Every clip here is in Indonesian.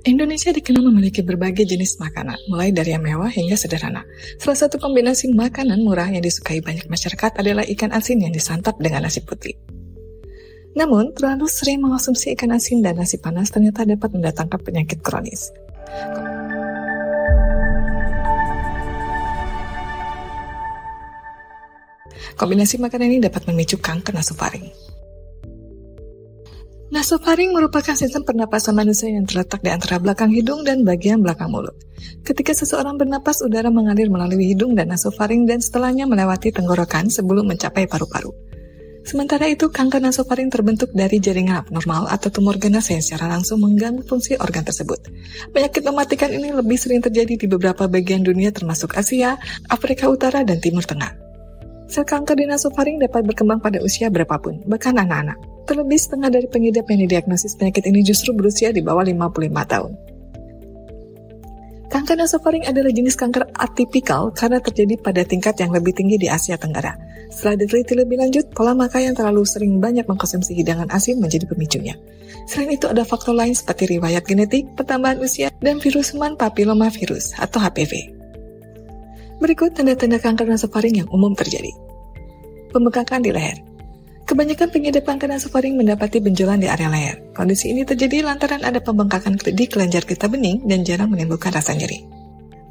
Indonesia dikenal memiliki berbagai jenis makanan, mulai dari yang mewah hingga sederhana. Salah satu kombinasi makanan murah yang disukai banyak masyarakat adalah ikan asin yang disantap dengan nasi putih. Namun, terlalu sering mengonsumsi ikan asin dan nasi panas ternyata dapat mendatangkan penyakit kronis. Kombinasi makanan ini dapat memicu kanker nasofaring. Nasofaring merupakan sistem pernapasan manusia yang terletak di antara belakang hidung dan bagian belakang mulut. Ketika seseorang bernapas, udara mengalir melalui hidung dan nasofaring dan setelahnya melewati tenggorokan sebelum mencapai paru-paru. Sementara itu, kanker nasofaring terbentuk dari jaringan abnormal atau tumor ganas yang secara langsung mengganggu fungsi organ tersebut. Penyakit mematikan ini lebih sering terjadi di beberapa bagian dunia termasuk Asia, Afrika Utara, dan Timur Tengah. Sel kanker di nasofaring dapat berkembang pada usia berapapun, bahkan anak-anak. Terlebih setengah dari pengidap yang didiagnosis penyakit ini justru berusia di bawah 55 tahun. Kanker nasofaring adalah jenis kanker atipikal karena terjadi pada tingkat yang lebih tinggi di Asia Tenggara. Setelah diteliti lebih lanjut, pola makan yang terlalu sering banyak mengkonsumsi hidangan asin menjadi pemicunya. Selain itu ada faktor lain seperti riwayat genetik, pertambahan usia, dan virus human papillomavirus atau HPV. Berikut tanda-tanda kanker nasofaring yang umum terjadi. Pembengkakan di leher. Kebanyakan pengidap kanker nasofaring mendapati benjolan di area leher. Kondisi ini terjadi lantaran ada pembengkakan di kelenjar getah bening dan jarang menimbulkan rasa nyeri.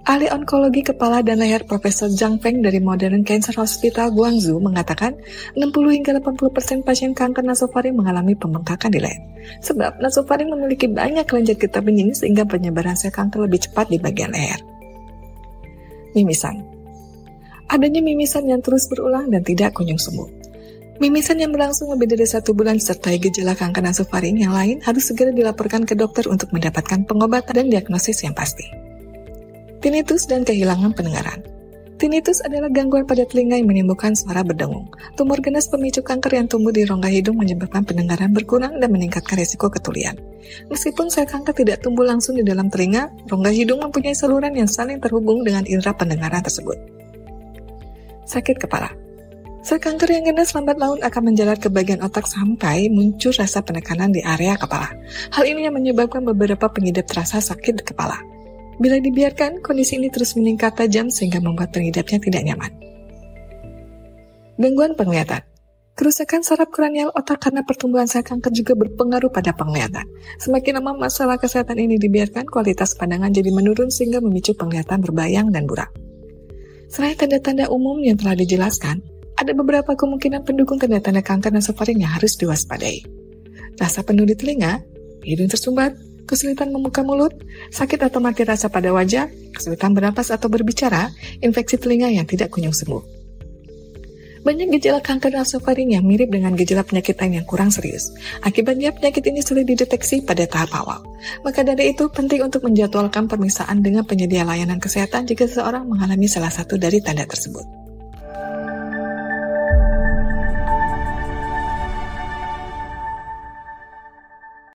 Ahli onkologi kepala dan leher Profesor Zhang Feng dari Modern Cancer Hospital Guangzhou mengatakan 60 hingga 80% pasien kanker nasofaring mengalami pembengkakan di leher. Sebab nasofaring memiliki banyak kelenjar getah bening sehingga penyebaran sel kanker lebih cepat di bagian leher. Mimisan. Adanya mimisan yang terus berulang dan tidak kunjung sembuh. Mimisan yang berlangsung lebih dari 1 bulan disertai gejala kanker nasofaring yang lain harus segera dilaporkan ke dokter untuk mendapatkan pengobatan dan diagnosis yang pasti. Tinnitus dan kehilangan pendengaran. Tinnitus adalah gangguan pada telinga yang menimbulkan suara berdengung. Tumor ganas pemicu kanker yang tumbuh di rongga hidung menyebabkan pendengaran berkurang dan meningkatkan risiko ketulian. Meskipun sel kanker tidak tumbuh langsung di dalam telinga, rongga hidung mempunyai saluran yang saling terhubung dengan indera pendengaran tersebut. Sakit kepala. Sel kanker yang ganas lambat laun akan menjalar ke bagian otak sampai muncul rasa penekanan di area kepala. Hal ini yang menyebabkan beberapa pengidap terasa sakit di kepala. Bila dibiarkan, kondisi ini terus meningkat tajam sehingga membuat pengidapnya tidak nyaman. Gangguan penglihatan. Kerusakan saraf kranial otak karena pertumbuhan sel kanker juga berpengaruh pada penglihatan. Semakin lama masalah kesehatan ini dibiarkan, kualitas pandangan jadi menurun sehingga memicu penglihatan berbayang dan buram. Selain tanda-tanda umum yang telah dijelaskan, ada beberapa kemungkinan pendukung tanda-tanda kanker nasofaring yang harus diwaspadai. Rasa penuh di telinga, hidung tersumbat, kesulitan membuka mulut, sakit atau mati rasa pada wajah, kesulitan bernapas atau berbicara, infeksi telinga yang tidak kunjung sembuh. Banyak gejala kanker nasofaring yang mirip dengan gejala penyakit lain yang kurang serius. Akibatnya penyakit ini sulit dideteksi pada tahap awal. Maka dari itu penting untuk menjadwalkan pemeriksaan dengan penyedia layanan kesehatan jika seseorang mengalami salah satu dari tanda tersebut.